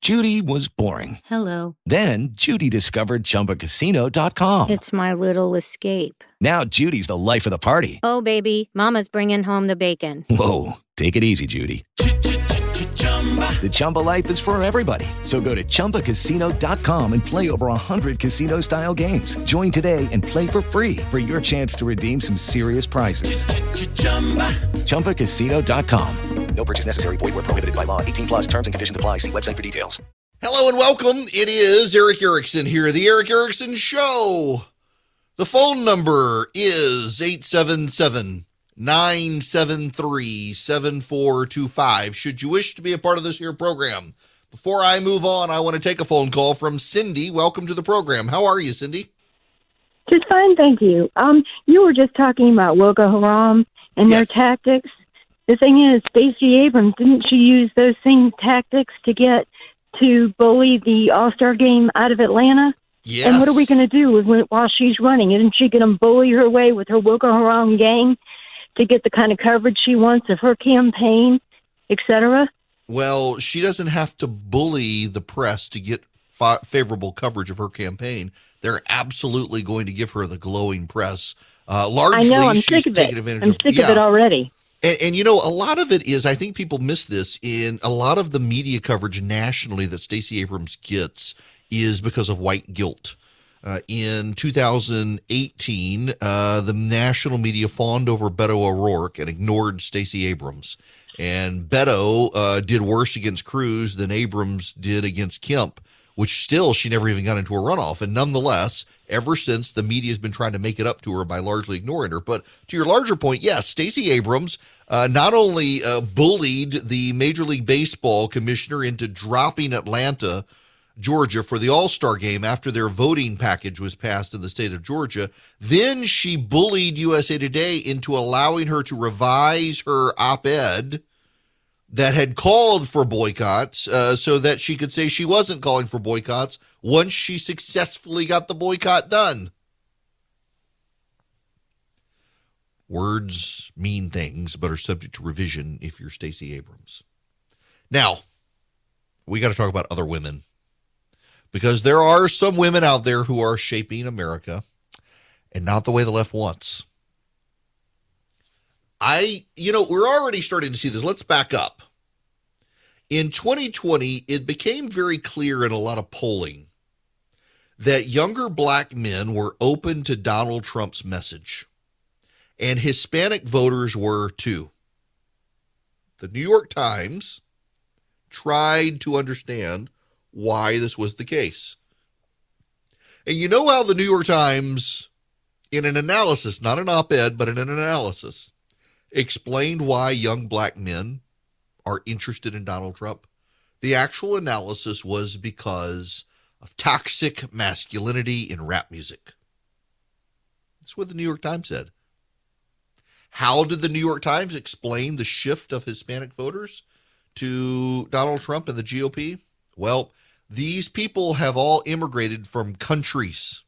Judy was boring. Hello. Then Judy discovered ChumbaCasino.com. It's my little escape. Now Judy's the life of the party. Oh, baby, mama's bringing home the bacon. Whoa, take it easy, Judy. The Chumba life is for everybody. So go to ChumbaCasino.com and play over 100 casino-style games. Join today and play for free for your chance to redeem some serious prizes. ChumbaCasino.com. No purchase necessary. Void where prohibited by law. 18 plus terms and conditions apply. See website for details. Hello and welcome. It is Eric Erickson here, The Eric Erickson Show. The phone number is 877-973-7425. Should you wish to be a part of this here program. Before I move on, I want to take a phone call from Cindy. Welcome to the program. How are you, Cindy? Just fine, thank you. You were just talking about Boko Haram and their tactics. The thing is, Stacey Abrams, didn't she use those same tactics to get to bully the All-Star game out of Atlanta? Yes. And what are we going to do while she's running? Isn't she going to bully her way with her Boko Haram gang to get the kind of coverage she wants of her campaign, etc.? Well, she doesn't have to bully the press to get favorable coverage of her campaign. They're absolutely going to give her the glowing press. Largely, I know, I'm she's sick of taking it. advantage I'm of sick of it already. And, you know, a lot of it is, I think people miss this, in a lot of the media coverage nationally that Stacey Abrams gets is because of white guilt. In 2018, the national media fawned over Beto O'Rourke and ignored Stacey Abrams. And Beto did worse against Cruz than Abrams did against Kemp, which still she never even got into a runoff. And nonetheless, ever since, the media has been trying to make it up to her by largely ignoring her. But to your larger point, yes, Stacey Abrams not only bullied the Major League Baseball commissioner into dropping Atlanta, Georgia, for the All-Star game after their voting package was passed in the state of Georgia, then she bullied USA Today into allowing her to revise her op-ed that had called for boycotts so that she could say she wasn't calling for boycotts once she successfully got the boycott done. Words mean things, but are subject to revision if you're Stacey Abrams. Now, we got to talk about other women, because there are some women out there who are shaping America, and not the way the left wants. We're already starting to see this. Let's back up. In 2020, it became very clear in a lot of polling that younger black men were open to Donald Trump's message, and Hispanic voters were too. The New York Times tried to understand why this was the case. And you know how the New York Times, in an analysis, not an op-ed, but in an analysis, explained why young black men are interested in Donald Trump? The actual analysis was because of toxic masculinity in rap music. That's what the New York Times said. How did the New York Times explain the shift of Hispanic voters to Donald Trump and the GOP? Well, these people have all immigrated from countries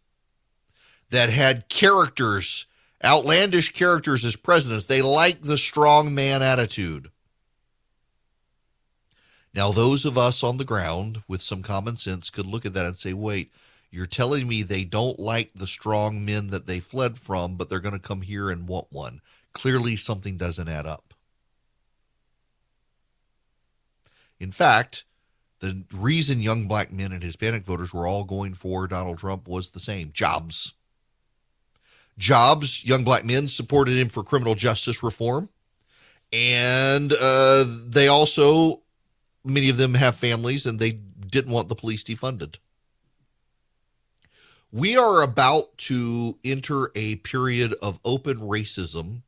that had characters, outlandish characters as presidents. They like the strong man attitude. Now, those of us on the ground with some common sense could look at that and say, wait, you're telling me they don't like the strong men that they fled from, but they're going to come here and want one. Clearly, something doesn't add up. In fact, the reason young black men and Hispanic voters were all going for Donald Trump was the same: jobs. Jobs, young black men supported him for criminal justice reform. And they also, many of them have families, and they didn't want the police defunded. We are about to enter a period of open racism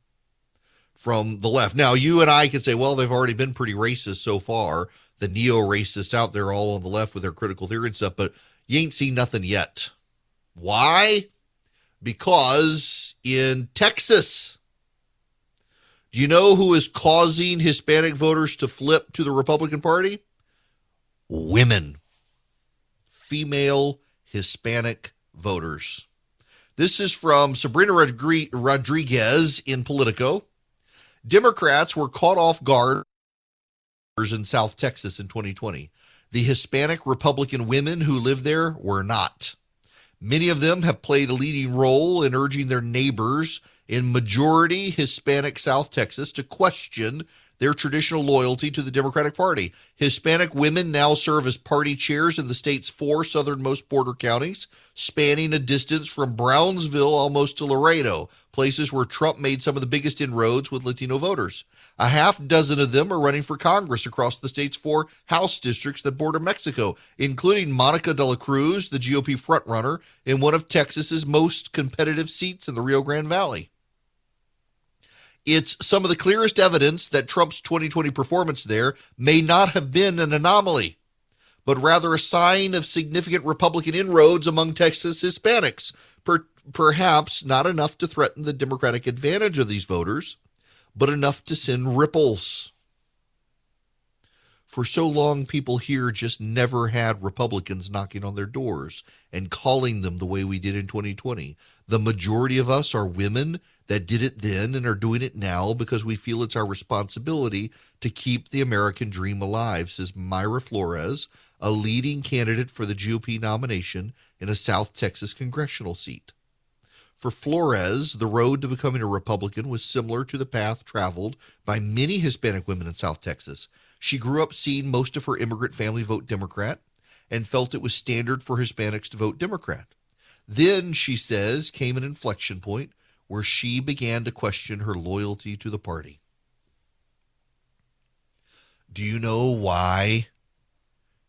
from the left. Now, you and I could say, well, they've already been pretty racist so far. The neo-racists out there all on the left with their critical theory and stuff, but you ain't seen nothing yet. Why? Because in Texas, do you know who is causing Hispanic voters to flip to the Republican Party? Women. Female Hispanic voters. This is from Sabrina Rodriguez in Politico. Democrats were caught off guard in South Texas in 2020. The Hispanic Republican women who live there were not. Many of them have played a leading role in urging their neighbors in majority Hispanic South Texas to question their traditional loyalty to the Democratic Party. Hispanic women now serve as party chairs in the state's 4 southernmost border counties, spanning a distance from Brownsville almost to Laredo, places where Trump made some of the biggest inroads with Latino voters. A half dozen of them are running for Congress across the state's 4 House districts that border Mexico, including Monica de la Cruz, the GOP frontrunner, in one of Texas's most competitive seats in the Rio Grande Valley. It's some of the clearest evidence that Trump's 2020 performance there may not have been an anomaly, but rather a sign of significant Republican inroads among Texas Hispanics, perhaps not enough to threaten the Democratic advantage of these voters, but enough to send ripples. For so long, people here just never had Republicans knocking on their doors and calling them the way we did in 2020. The majority of us are women that did it then and are doing it now because we feel it's our responsibility to keep the American dream alive, says Myra Flores, a leading candidate for the GOP nomination in a South Texas congressional seat. For Flores, the road to becoming a Republican was similar to the path traveled by many Hispanic women in South Texas. She grew up seeing most of her immigrant family vote Democrat and felt it was standard for Hispanics to vote Democrat. Then, she says, came an inflection point where she began to question her loyalty to the party. Do you know why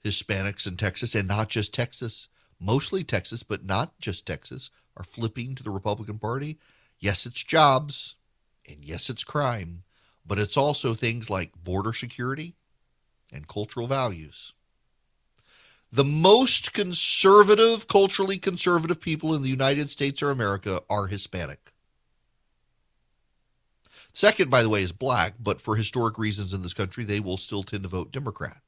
Hispanics in Texas, and not just Texas, mostly Texas, but not just Texas, are flipping to the Republican Party? Yes, it's jobs, and yes, it's crime, but it's also things like border security and cultural values. The most conservative, culturally conservative people in the United States or America are Hispanic. Second, by the way, is black, but for historic reasons in this country, they will still tend to vote Democrat.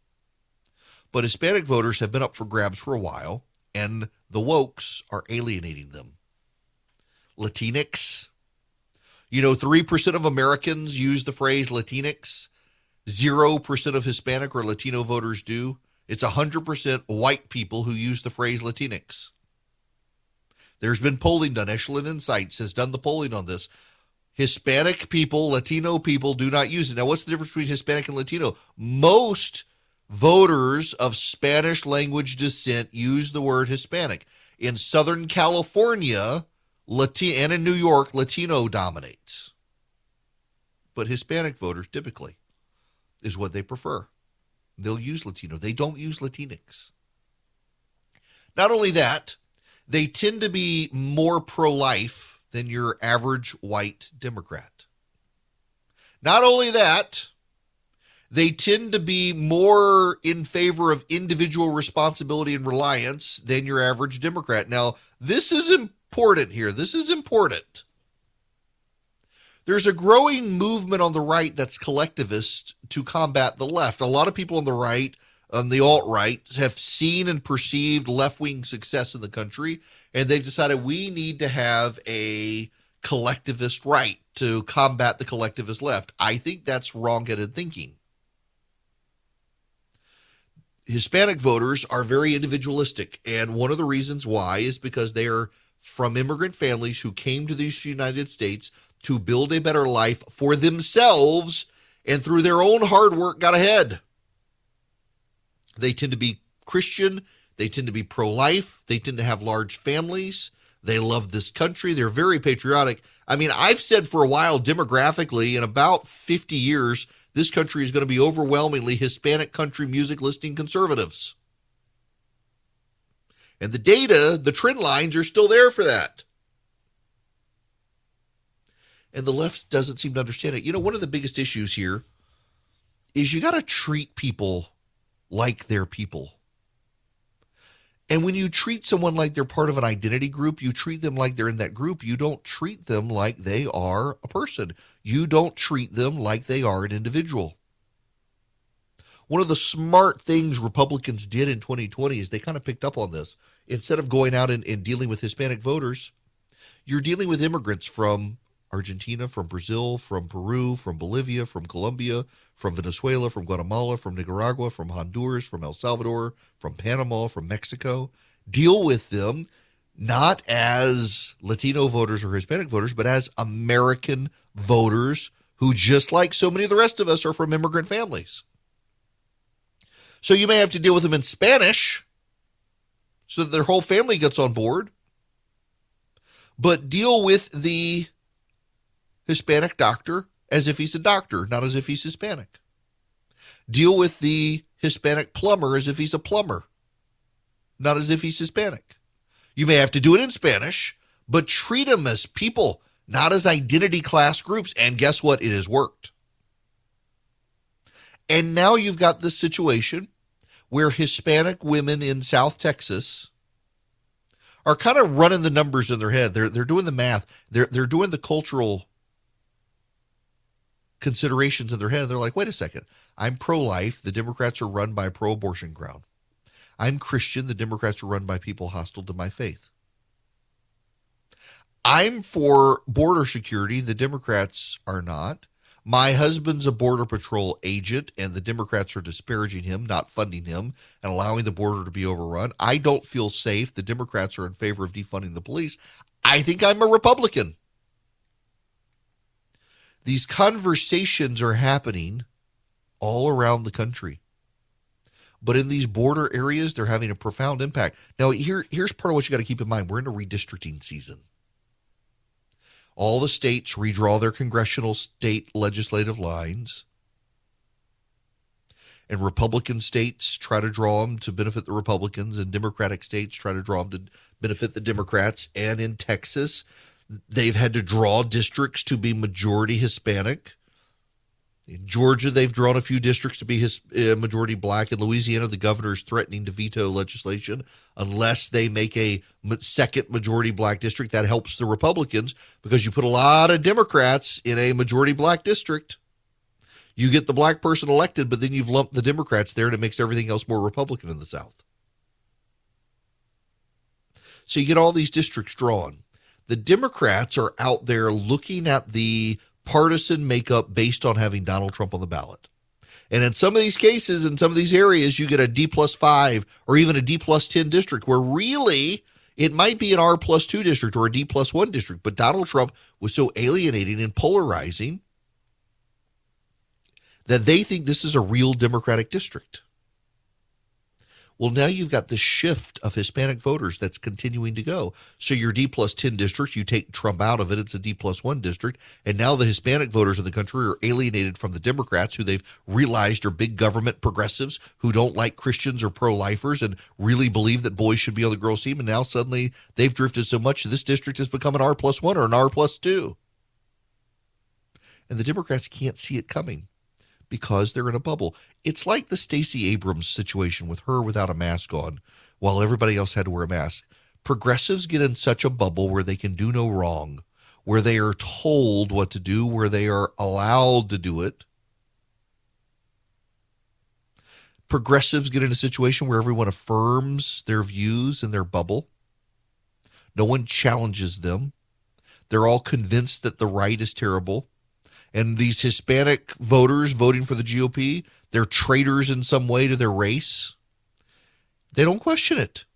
But Hispanic voters have been up for grabs for a while, and the wokes are alienating them. Latinx. 3% of Americans use the phrase Latinx. 0% of Hispanic or Latino voters do. It's 100% white people who use the phrase Latinx. There's been polling done. Echelon Insights has done the polling on this. Hispanic people, Latino people do not use it. Now, what's the difference between Hispanic and Latino? Most voters of Spanish language descent use the word Hispanic. In Southern California and in New York, Latino dominates. But Hispanic voters typically is what they prefer. They'll use Latino. They don't use Latinx. Not only that, they tend to be more pro-life than your average white Democrat. Not only that, they tend to be more in favor of individual responsibility and reliance than your average Democrat. Now, this is important here. This is important. There's a growing movement on the right that's collectivist to combat the left. A lot of people on the right, on the alt-right, have seen and perceived left-wing success in the country, and they've decided we need to have a collectivist right to combat the collectivist left. I think that's wrong-headed thinking. Hispanic voters are very individualistic, and one of the reasons why is because they are from immigrant families who came to the United States to build a better life for themselves and through their own hard work got ahead. They tend to be Christian. They tend to be pro-life. They tend to have large families. They love this country. They're very patriotic. I mean, I've said for a while, demographically, in about 50 years, this country is going to be overwhelmingly Hispanic country music listening conservatives. And the data, the trend lines are still there for that. And the left doesn't seem to understand it. One of the biggest issues here is you got to treat people like they're people. And when you treat someone like they're part of an identity group, you treat them like they're in that group. You don't treat them like they are a person. You don't treat them like they are an individual. One of the smart things Republicans did in 2020 is they kind of picked up on this. Instead of going out and dealing with Hispanic voters, you're dealing with immigrants from Argentina, from Brazil, from Peru, from Bolivia, from Colombia, from Venezuela, from Guatemala, from Nicaragua, from Honduras, from El Salvador, from Panama, from Mexico. Deal with them not as Latino voters or Hispanic voters, but as American voters who, just like so many of the rest of us, are from immigrant families. So you may have to deal with them in Spanish so that their whole family gets on board, but deal with the Hispanic doctor as if he's a doctor, not as if he's Hispanic. Deal with the Hispanic plumber as if he's a plumber, not as if he's Hispanic. You may have to do it in Spanish, but treat them as people, not as identity class groups. And guess what? It has worked. And now you've got this situation where Hispanic women in South Texas are kind of running the numbers in their head. They're doing the math. They're doing the cultural considerations in their head. They're like, wait a second. I'm pro-life. The Democrats are run by a pro-abortion crowd. I'm Christian. The Democrats are run by people hostile to my faith. I'm for border security. The Democrats are not. My husband's a Border Patrol agent, and the Democrats are disparaging him, not funding him, and allowing the border to be overrun. I don't feel safe. The Democrats are in favor of defunding the police. I think I'm a Republican. These conversations are happening all around the country. But in these border areas, they're having a profound impact. Now, here's part of what you got to keep in mind. We're in a redistricting season. All the states redraw their congressional state legislative lines. And Republican states try to draw them to benefit the Republicans, and Democratic states try to draw them to benefit the Democrats. And in Texas, they've had to draw districts to be majority Hispanic. In Georgia, they've drawn a few districts to be majority black. In Louisiana, the governor is threatening to veto legislation unless they make a second majority black district. That helps the Republicans because you put a lot of Democrats in a majority black district. You get the black person elected, but then you've lumped the Democrats there, and it makes everything else more Republican in the South. So you get all these districts drawn. The Democrats are out there looking at the partisan makeup based on having Donald Trump on the ballot. And in some of these cases, in some of these areas, you get a D+5 or even a D+10 district where really it might be an R+2 district or a D+1 district. But Donald Trump was so alienating and polarizing that they think this is a real Democratic district. Well, now you've got this shift of Hispanic voters that's continuing to go. So your D+10 district, you take Trump out of it, it's a D+1 district. And now the Hispanic voters in the country are alienated from the Democrats, who they've realized are big government progressives who don't like Christians or pro-lifers and really believe that boys should be on the girls' team. And now suddenly they've drifted so much that this district has become an R+1 or an R+2. And the Democrats can't see it coming, because they're in a bubble. It's like the Stacey Abrams situation with her without a mask on while everybody else had to wear a mask. Progressives get in such a bubble where they can do no wrong, where they are told what to do, where they are allowed to do it. Progressives get in a situation where everyone affirms their views in their bubble. No one challenges them. They're all convinced that the right is terrible. And these Hispanic voters voting for the GOP, they're traitors in some way to their race. They don't question it.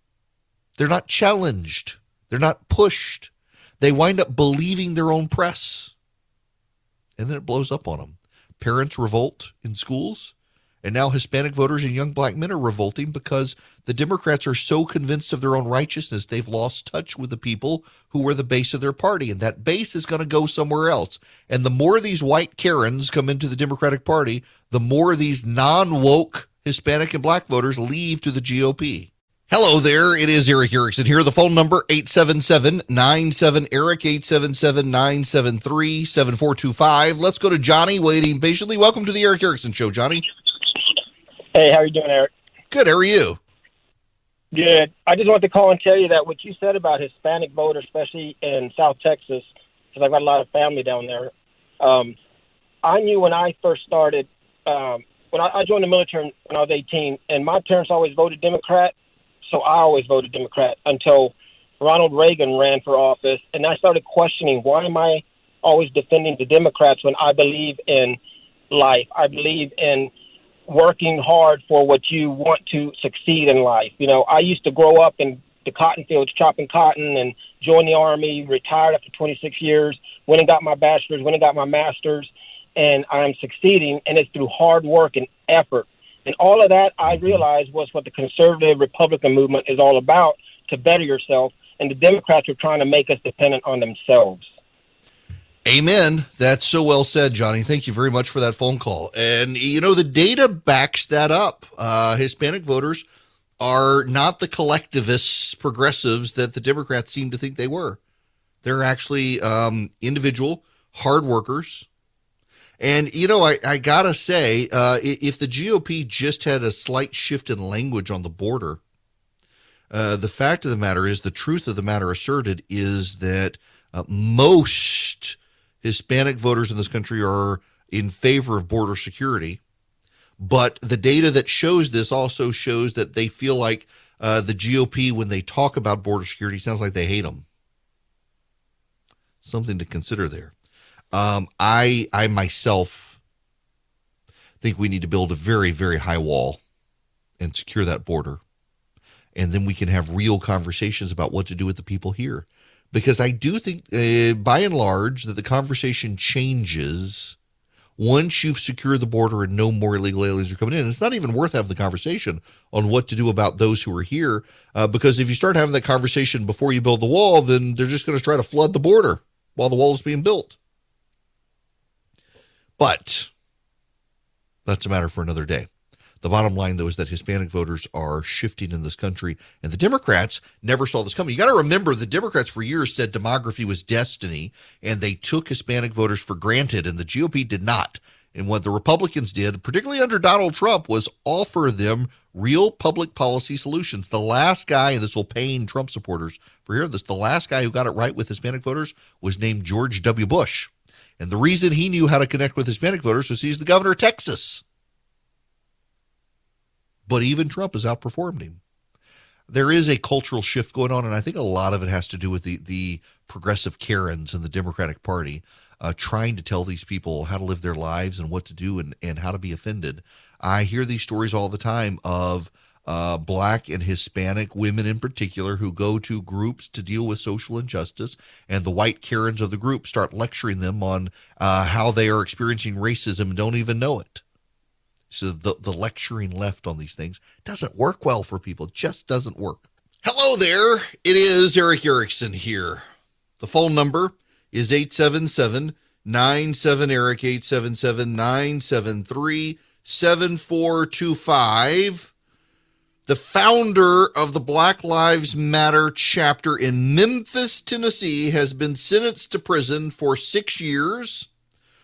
They're not challenged. They're not pushed. They wind up believing their own press. And then it blows up on them. Parents revolt in schools. And now Hispanic voters and young black men are revolting because the Democrats are so convinced of their own righteousness, they've lost touch with the people who were the base of their party. And that base is going to go somewhere else. And the more these white Karens come into the Democratic Party, the more these non-woke Hispanic and black voters leave to the GOP. Hello there, it is Eric Erickson here. The phone number, 877-97-ERIC, 877-973-7425. Let's go to Johnny, waiting patiently. Welcome to the Eric Erickson Show, Johnny. Hey, how are you doing, Eric? Good. How are you? Good. I just wanted to call and tell you that what you said about Hispanic voters, especially in South Texas, because I've got a lot of family down there. I knew when I first started, when I joined the military when I was 18, and my parents always voted Democrat, so I always voted Democrat until Ronald Reagan ran for office, and I started questioning, why am I always defending the Democrats when I believe in life. I believe in working hard for what you want to succeed in life. You know, I used to grow up in the cotton fields chopping cotton and joined the Army, retired after 26 years, went and got my bachelor's, went and got my master's, and I'm succeeding, and it's through hard work and effort. And all of that, I realized, was what the conservative Republican movement is all about, to better yourself, and the Democrats are trying to make us dependent on themselves. Amen. That's so well said, Johnny. Thank you very much for that phone call. And, you know, the data backs that up. Hispanic voters are not the collectivists, progressives that the Democrats seem to think they were. They're actually individual, hard workers. And, you know, I got to say, if the GOP just had a slight shift in language on the border, the fact of the matter is, the truth of the matter asserted is that most Hispanic voters in this country are in favor of border security. But the data that shows this also shows that they feel like the GOP, when they talk about border security, sounds like they hate them. Something to consider there. I myself think we need to build a very, very high wall and secure that border. And then we can have real conversations about what to do with the people here. Because I do think, by and large, that the conversation changes once you've secured the border and no more illegal aliens are coming in. It's not even worth having the conversation on what to do about those who are here, because if you start having that conversation before you build the wall, then they're just going to try to flood the border while the wall is being built. But that's a matter for another day. The bottom line, though, is that Hispanic voters are shifting in this country, and the Democrats never saw this coming. You got to remember, the Democrats for years said demography was destiny, and they took Hispanic voters for granted, and the GOP did not. And what the Republicans did, particularly under Donald Trump, was offer them real public policy solutions. The last guy, and this will pain Trump supporters for hearing this, the last guy who got it right with Hispanic voters was named George W. Bush. And the reason he knew how to connect with Hispanic voters was he's the governor of Texas. But even Trump has outperformed him. There is a cultural shift going on, and I think a lot of it has to do with the progressive Karens in the Democratic Party trying to tell these people how to live their lives and what to do and how to be offended. I hear these stories all the time of Black and Hispanic women in particular who go to groups to deal with social injustice, and the white Karens of the group start lecturing them on how they are experiencing racism and don't even know it. So the lecturing left on these things doesn't work well for people. It just doesn't work. Hello there. It is Eric Erickson here. The phone number is 877-97-ERIC, 877-973-7425. The founder of the Black Lives Matter chapter in Memphis, Tennessee, has been sentenced to prison for 6 years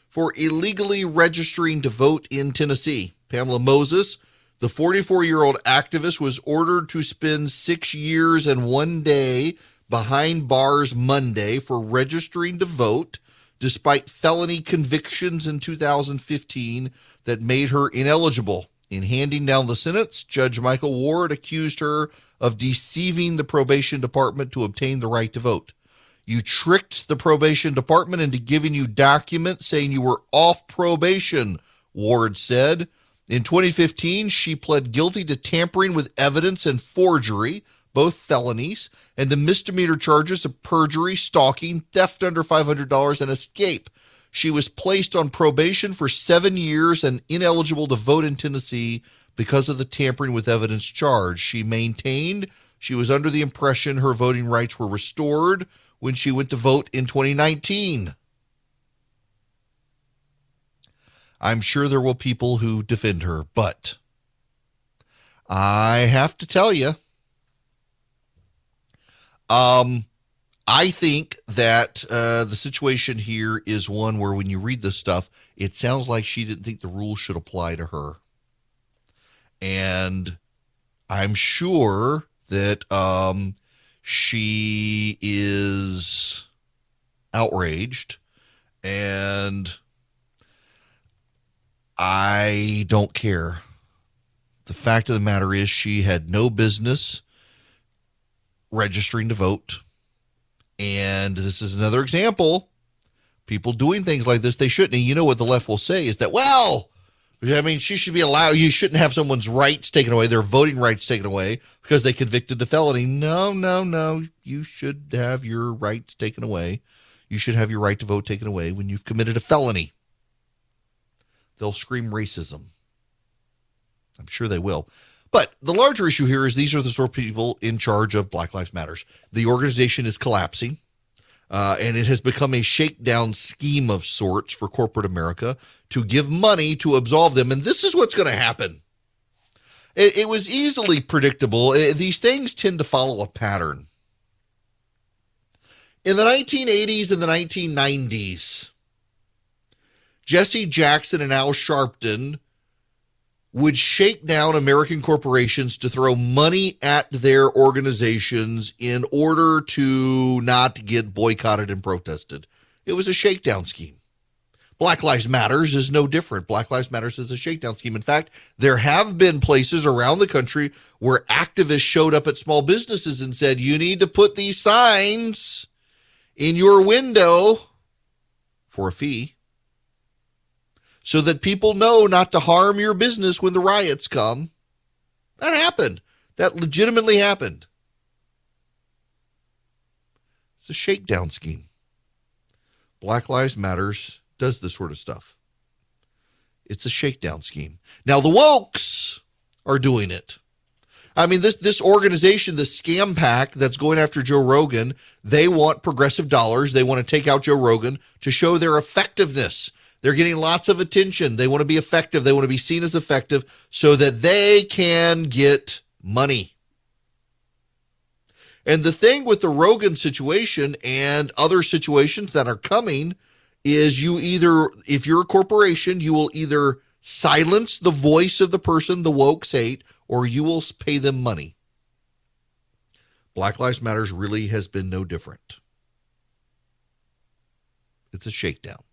for illegally registering to vote in Tennessee. Pamela Moses, the 44-year-old activist, was ordered to spend 6 years and 1 day behind bars Monday for registering to vote, despite felony convictions in 2015 that made her ineligible. In handing down the sentence, Judge Michael Ward accused her of deceiving the probation department to obtain the right to vote. You tricked the probation department into giving you documents saying you were off probation, Ward said. In 2015, she pled guilty to tampering with evidence and forgery, both felonies, and to misdemeanor charges of perjury, stalking, theft under $500, and escape. She was placed on probation for 7 years and ineligible to vote in Tennessee because of the tampering with evidence charge. She maintained she was under the impression her voting rights were restored when she went to vote in 2019. I'm sure there will be people who defend her, but I have to tell you, I think that the situation here is one where when you read this stuff, it sounds like she didn't think the rules should apply to her. And I'm sure that she is outraged, and I don't care. The fact of the matter is she had no business registering to vote. And this is another example. people doing things like this they shouldn't. And you know what the left will say is that, well, I mean, she should be allowed. You shouldn't have someone's rights taken away, their voting rights taken away because they convicted the felony. No, no, no. You should have your rights taken away. You should have your right to vote taken away when you've committed a felony. They'll scream racism. I'm sure they will. But the larger issue here is these are the sort of people in charge of Black Lives Matters. The organization is collapsing, and it has become a shakedown scheme of sorts for corporate America to give money to absolve them. And this is what's going to happen. It was easily predictable. These things tend to follow a pattern. In the 1980s and the 1990s, Jesse Jackson and Al Sharpton would shake down American corporations to throw money at their organizations in order to not get boycotted and protested. It was a shakedown scheme. Black Lives Matters is no different. Black Lives Matters is a shakedown scheme. In fact, there have been places around the country where activists showed up at small businesses and said, you need to put these signs in your window for a fee, so that people know not to harm your business when the riots come. That happened. That legitimately happened. It's a shakedown scheme. Black Lives Matters does this sort of stuff. It's a shakedown scheme. Now, the wokes are doing it. I mean, this organization, the scam pack that's going after Joe Rogan, they want progressive dollars. They want to take out Joe Rogan to show their effectiveness. They're getting lots of attention. They want to be effective. They want to be seen as effective so that they can get money. And the thing with the Rogan situation and other situations that are coming is you either, if you're a corporation, you will either silence the voice of the person the wokes hate, or you will pay them money. Black Lives Matters really has been no different. It's a shakedown.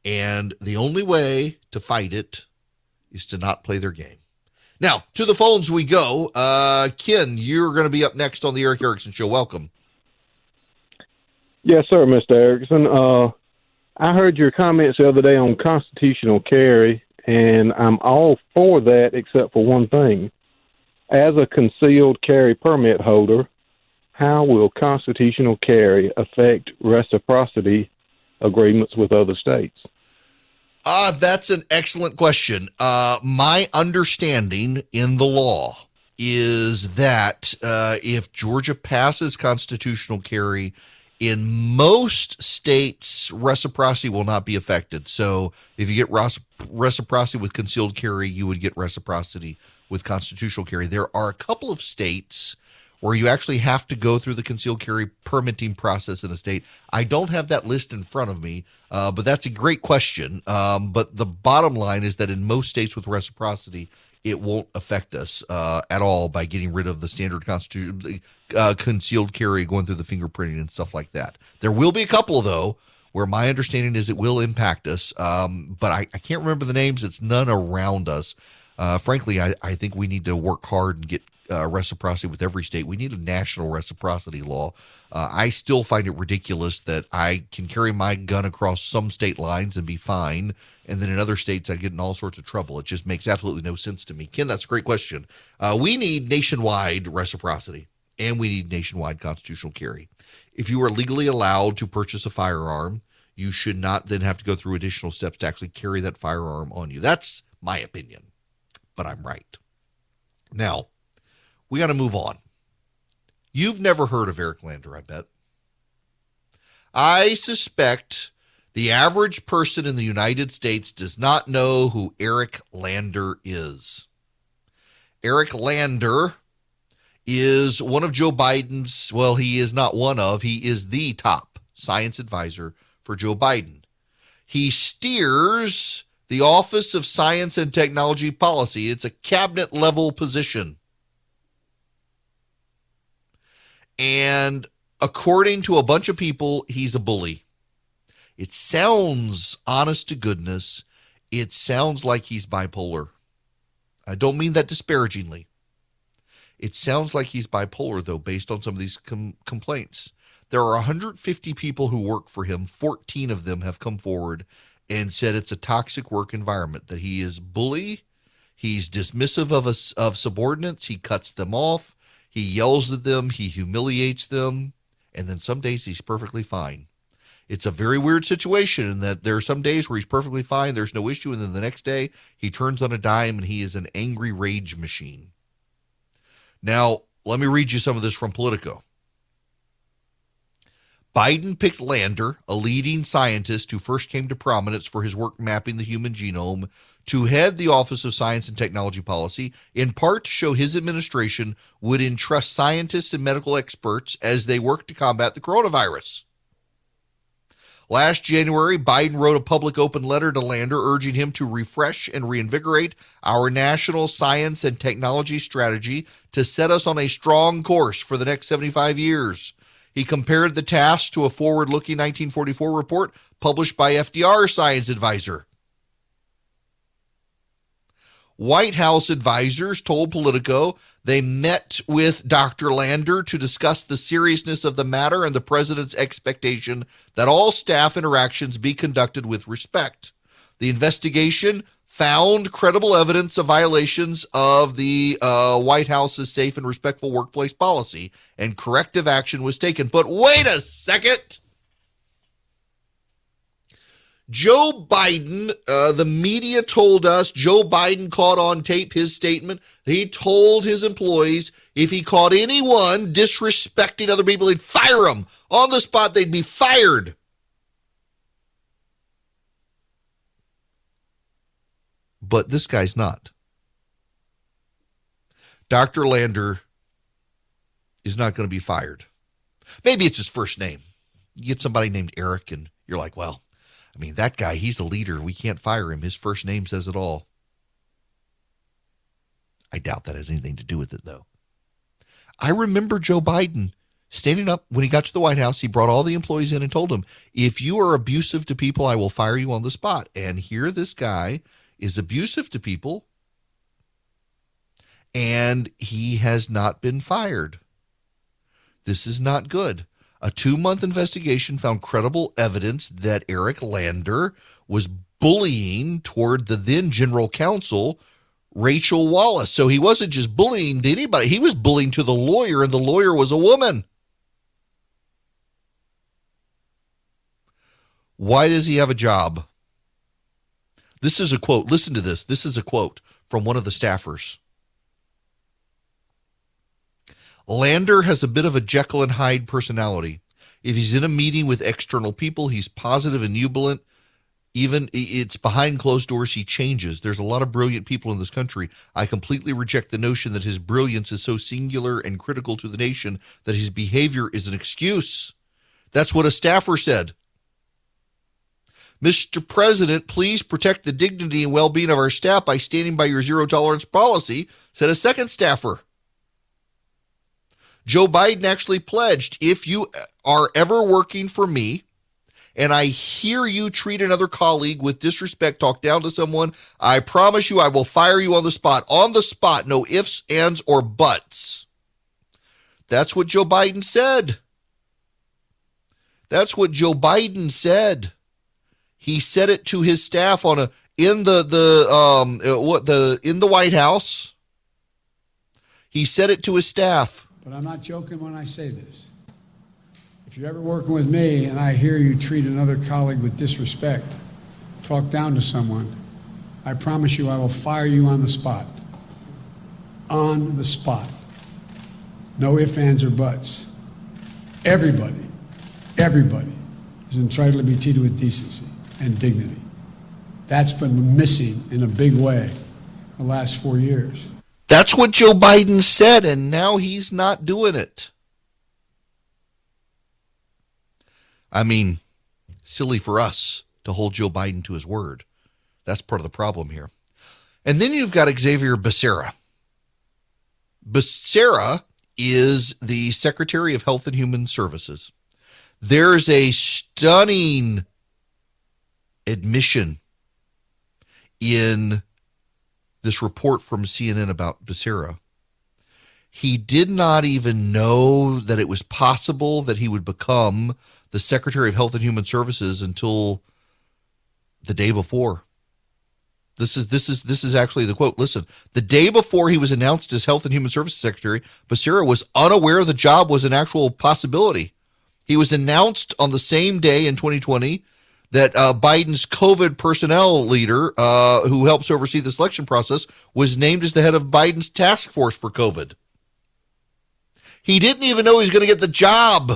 And the only way to fight it is to not play their game. Now, to the phones we go. Ken, you're going to be up next on the Eric Erickson Show. Welcome. Yes, sir, Mr. Erickson. I heard your comments the other day on constitutional carry, and I'm all for that except for one thing. As a concealed carry permit holder, how will constitutional carry affect reciprocity agreements with other states? That's an excellent question. My understanding in the law is that if Georgia passes constitutional carry, in most states, reciprocity will not be affected. So if you get reciprocity with concealed carry, you would get reciprocity with constitutional carry. There are a couple of states where you actually have to go through the concealed carry permitting process in a state. I don't have that list in front of me, but that's a great question. But the bottom line is that in most states with reciprocity, it won't affect us at all by getting rid of the standard concealed carry, going through the fingerprinting and stuff like that. There will be a couple, though, where my understanding is it will impact us, but I can't remember the names. It's none around us. Frankly, I think we need to work hard and get reciprocity with every state. We need a national reciprocity law. I still find it ridiculous that I can carry my gun across some state lines and be fine, and then in other states I get in all sorts of trouble. It just makes absolutely no sense to me. Ken, that's a great question. We need nationwide reciprocity, and we need nationwide constitutional carry. If you are legally allowed to purchase a firearm, you should not then have to go through additional steps to actually carry that firearm on you. That's my opinion, but I'm right. Now, we got to move on. You've never heard of Eric Lander, I bet. I suspect the average person in the United States does not know who Eric Lander is. Eric Lander is one of Joe Biden's, well, he is not one of, he is the top science advisor for Joe Biden. He steers the Office of Science and Technology Policy. It's a cabinet level position. And according to a bunch of people, he's a bully. It sounds, honest to goodness, it sounds like he's bipolar. I don't mean that disparagingly. It sounds like he's bipolar, though, based on some of these complaints. There are 150 people who work for him. 14 of them have come forward and said it's a toxic work environment, that he is bully, he's dismissive of subordinates, he cuts them off, he yells at them, he humiliates them, and then some days he's perfectly fine. It's a very weird situation in that there are some days where he's perfectly fine, there's no issue, and then the next day he turns on a dime and he is an angry rage machine. Now, let me read you some of this from Politico. Biden picked Lander, a leading scientist who first came to prominence for his work mapping the human genome, to head the Office of Science and Technology Policy, in part to show his administration would entrust scientists and medical experts as they work to combat the coronavirus. Last January, Biden wrote a public open letter to Lander urging him to refresh and reinvigorate our national science and technology strategy to set us on a strong course for the next 75 years. He compared the task to a forward-looking 1944 report published by FDR's science advisor. White House advisors told Politico they met with Dr. Lander to discuss the seriousness of the matter and the president's expectation that all staff interactions be conducted with respect. The investigation found credible evidence of violations of the White House's safe and respectful workplace policy, and corrective action was taken. But wait a second. Joe Biden, the media told us Joe Biden caught on tape his statement. He told his employees if he caught anyone disrespecting other people, he'd fire them. On the spot, they'd be fired. But this guy's not. Dr. Lander is not going to be fired. Maybe it's his first name. You get somebody named Eric and you're like, well, I mean, that guy, he's a leader. We can't fire him. His first name says it all. I doubt that has anything to do with it, though. I remember Joe Biden standing up when he got to the White House. He brought all the employees in and told them, if you are abusive to people, I will fire you on the spot. And here this guy is abusive to people, and he has not been fired. This is not good. A 2-month investigation found credible evidence that Eric Lander was bullying toward the then general counsel, Rachel Wallace. So he wasn't just bullying to anybody. He was bullying to the lawyer, and the lawyer was a woman. Why does he have a job? This is a quote. Listen to this. This is a quote from one of the staffers. Lander has a bit of a Jekyll and Hyde personality. If he's in a meeting with external people, he's positive and jubilant. Even it's behind closed doors, he changes. There's a lot of brilliant people in this country. I completely reject the notion that his brilliance is so singular and critical to the nation that his behavior is an excuse. That's what a staffer said. Mr. President, please protect the dignity and well-being of our staff by standing by your zero-tolerance policy, said a second staffer. Joe Biden actually pledged, if you are ever working for me and I hear you treat another colleague with disrespect, talk down to someone, I promise you I will fire you on the spot. On the spot, no ifs, ands, or buts. That's what Joe Biden said. That's what Joe Biden said. He said it to his staff in the White House. He said it to his staff. But I'm not joking when I say this. If you're ever working with me and I hear you treat another colleague with disrespect, talk down to someone, I promise you I will fire you on the spot. On the spot. No ifs, ands, or buts. Everybody is entitled to be treated with decency and dignity. That's been missing in a big way the last 4 years. That's what Joe Biden said, and now he's not doing it. I mean, silly for us to hold Joe Biden to his word. That's part of the problem here. And then you've got Xavier Becerra. Becerra is the Secretary of Health and Human Services. There's a stunning admission in this report from CNN about Becerra. He did not even know that it was possible that he would become the Secretary of Health and Human Services until the day before. This is actually the quote. Listen, the day before he was announced as Health and Human Services Secretary, Becerra was unaware the job was an actual possibility. He was announced on the same day in 2020 that Biden's COVID personnel leader, who helps oversee the selection process, was named as the head of Biden's task force for COVID. He didn't even know he was going to get the job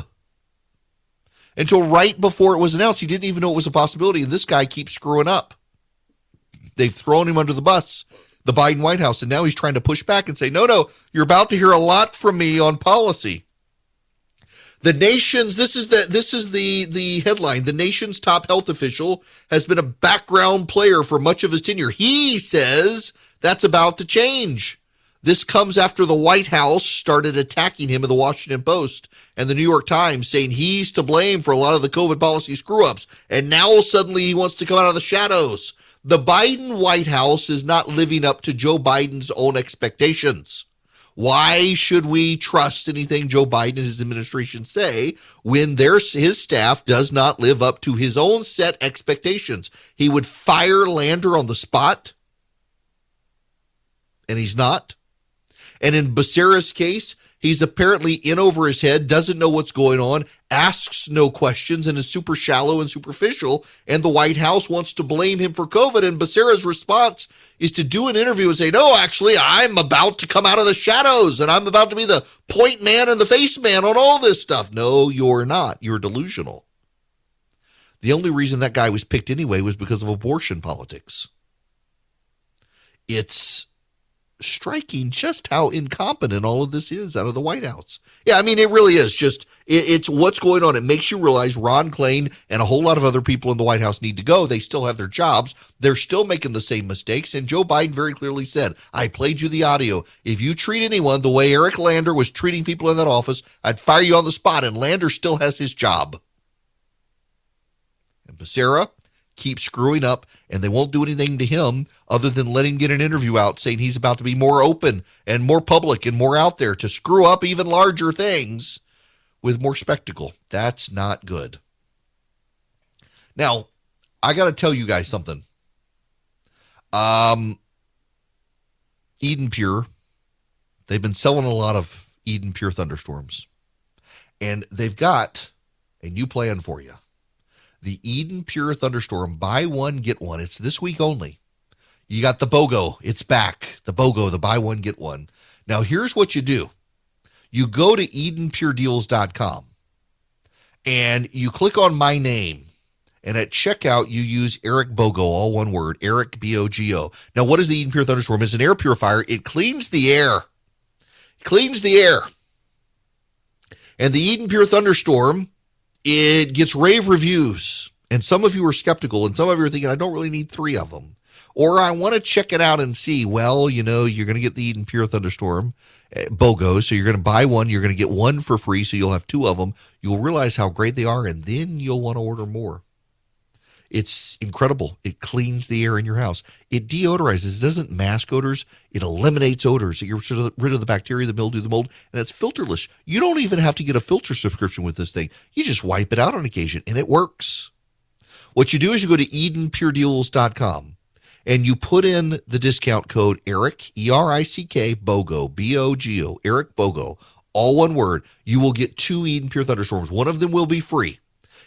until right before it was announced. He didn't even know it was a possibility, and this guy keeps screwing up. They've thrown him under the bus, the Biden White House, and now he's trying to push back and say, no, you're about to hear a lot from me on policy. The nation's, this is the headline, the nation's top health official has been a background player for much of his tenure. He says that's about to change. This comes after the White House started attacking him in the Washington Post and the New York Times, saying he's to blame for a lot of the COVID policy screw-ups. And now suddenly he wants to come out of the shadows. The Biden White House is not living up to Joe Biden's own expectations. Why should we trust anything Joe Biden and his administration say when his staff does not live up to his own set expectations? He would fire Lander on the spot, and he's not. And in Becerra's case, he's apparently in over his head, doesn't know what's going on, asks no questions, and is super shallow and superficial. And the White House wants to blame him for COVID. And Becerra's response is to do an interview and say, no, actually, I'm about to come out of the shadows, and I'm about to be the point man and the face man on all this stuff. No, you're not. You're delusional. The only reason that guy was picked anyway was because of abortion politics. It's striking just how incompetent all of this is out of the White House. Yeah, I mean, it really is just, it's what's going on. It makes you realize Ron Klain and a whole lot of other people in the White House need to go. They still have their jobs. They're still making the same mistakes. And Joe Biden very clearly said, I played you the audio. If you treat anyone the way Eric Lander was treating people in that office, I'd fire you on the spot. And Lander still has his job. And Becerra keeps screwing up, and they won't do anything to him other than let him get an interview out saying he's about to be more open and more public and more out there to screw up even larger things with more spectacle. That's not good. Now, I got to tell you guys something. Eden Pure, they've been selling a lot of Eden Pure thunderstorms, and they've got a new plan for you. The Eden Pure Thunderstorm, buy one, get one. It's this week only. You got the BOGO. It's back. The BOGO, the buy one, get one. Now, here's what you do. You go to EdenPureDeals.com, and you click on my name. And at checkout, you use Eric BOGO, all one word, Eric, B-O-G-O. Now, what is the Eden Pure Thunderstorm? It's an air purifier. It cleans the air. It cleans the air. And the Eden Pure Thunderstorm, it gets rave reviews, and some of you are skeptical, and some of you are thinking, I don't really need 3 of them. Or I want to check it out and see, well, you know, you're going to get the Eden Pure Thunderstorm BOGO, so you're going to buy one, you're going to get one for free, so you'll have 2 of them. You'll realize how great they are, and then you'll want to order more. It's incredible. It cleans the air in your house. It deodorizes. It doesn't mask odors. It eliminates odors. It gets rid of the bacteria, the mildew, the mold, and it's filterless. You don't even have to get a filter subscription with this thing. You just wipe it out on occasion, and it works. What you do is you go to EdenPureDeals.com, and you put in the discount code ERIC, E-R-I-C-K, BOGO, B-O-G-O, Eric BOGO, all one word. You will get 2 Eden Pure Thunderstorms. One of them will be free.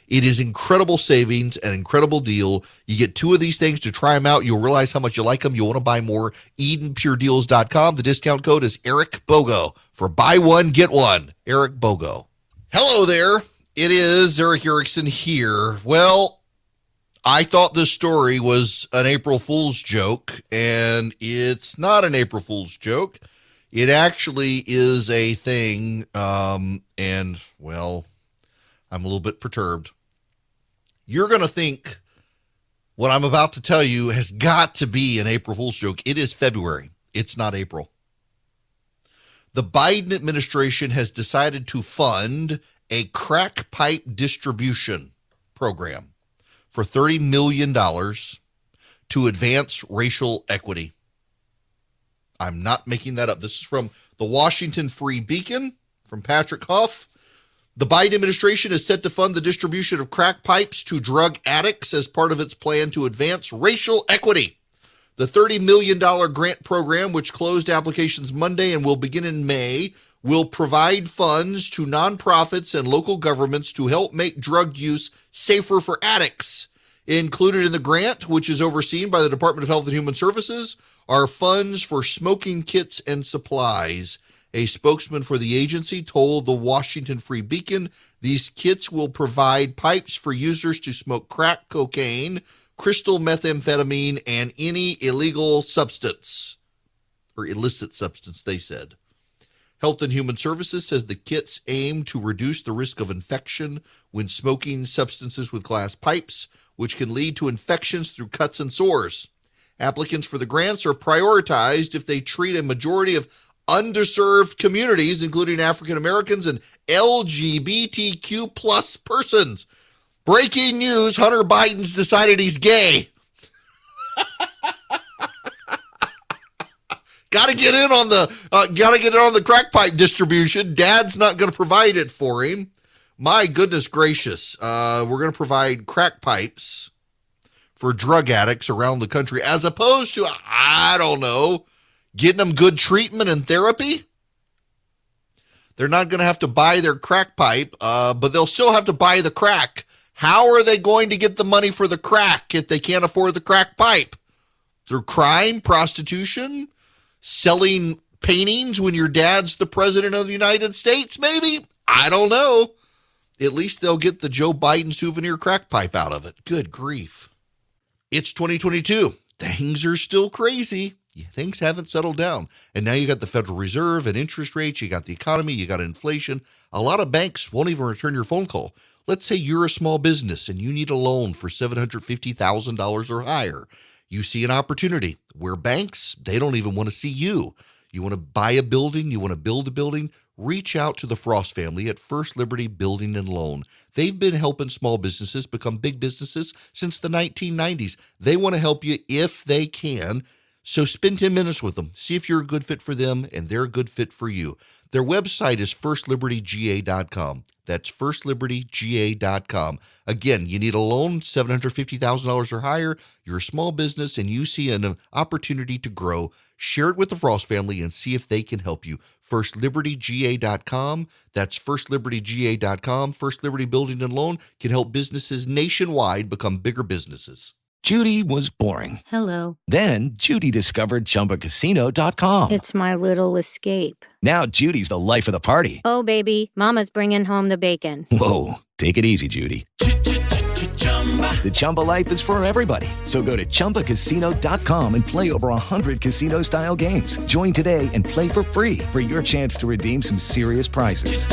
It is incredible savings, an incredible deal. You get 2 of these things to try them out. You'll realize how much you like them. You'll want to buy more. EdenPureDeals.com. The discount code is Eric BOGO for buy one, get one. Eric BOGO. Hello there. It is Eric Erickson here. Well, I thought this story was an April Fool's joke, and it's not an April Fool's joke. It actually is a thing, and, well, I'm a little bit perturbed. You're going to think what I'm about to tell you has got to be an April Fool's joke. It is February. It's not April. The Biden administration has decided to fund a crack pipe distribution program for $30 million to advance racial equity. I'm not making that up. This is from the Washington Free Beacon, from Patrick Huff. The Biden administration is set to fund the distribution of crack pipes to drug addicts as part of its plan to advance racial equity. The $30 million grant program, which closed applications Monday and will begin in May, will provide funds to nonprofits and local governments to help make drug use safer for addicts. Included in the grant, which is overseen by the Department of Health and Human Services, are funds for smoking kits and supplies. A spokesman for the agency told the Washington Free Beacon these kits will provide pipes for users to smoke crack cocaine, crystal methamphetamine, and any illegal substance, or illicit substance, they said. Health and Human Services says the kits aim to reduce the risk of infection when smoking substances with glass pipes, which can lead to infections through cuts and sores. Applicants for the grants are prioritized if they treat a majority of underserved communities, including African Americans and LGBTQ plus persons. Breaking news, Hunter Biden's decided he's gay. Gotta get in on the crack pipe distribution. Dad's not going to provide it for him. My goodness gracious. We're going to provide crack pipes for drug addicts around the country, as opposed to, I don't know, getting them good treatment and therapy. They're not going to have to buy their crack pipe, but they'll still have to buy the crack. How are they going to get the money for the crack if they can't afford the crack pipe? Through crime, prostitution, selling paintings when your dad's the president of the United States, maybe? I don't know. At least they'll get the Joe Biden souvenir crack pipe out of it. Good grief. It's 2022. Things are still crazy. Things haven't settled down. And now you got the Federal Reserve and interest rates. You got the economy. You got inflation. A lot of banks won't even return your phone call. Let's say you're a small business and you need a loan for $750,000 or higher. You see an opportunity where banks, they don't even want to see you. You want to buy a building, you want to build a building, reach out to the Frost family at First Liberty Building and Loan. They've been helping small businesses become big businesses since the 1990s. They want to help you if they can. So spend 10 minutes with them. See if you're a good fit for them and they're a good fit for you. Their website is firstlibertyga.com. That's firstlibertyga.com. Again, you need a loan, $750,000 or higher. You're a small business and you see an opportunity to grow. Share it with the Frost family and see if they can help you. Firstlibertyga.com. That's firstlibertyga.com. First Liberty Building and Loan can help businesses nationwide become bigger businesses. Judy was boring. Hello. Then Judy discovered ChumbaCasino.com. It's my little escape. Now Judy's the life of the party. Oh, baby, mama's bringing home the bacon. Whoa, take it easy, Judy. The Chumba life is for everybody. So go to ChumbaCasino.com and play over 100 casino-style games. Join today and play for free for your chance to redeem some serious prizes.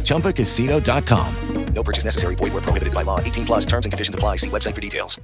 ChumbaCasino.com. No purchase necessary. Void where prohibited by law. 18 plus terms and conditions apply. See website for details.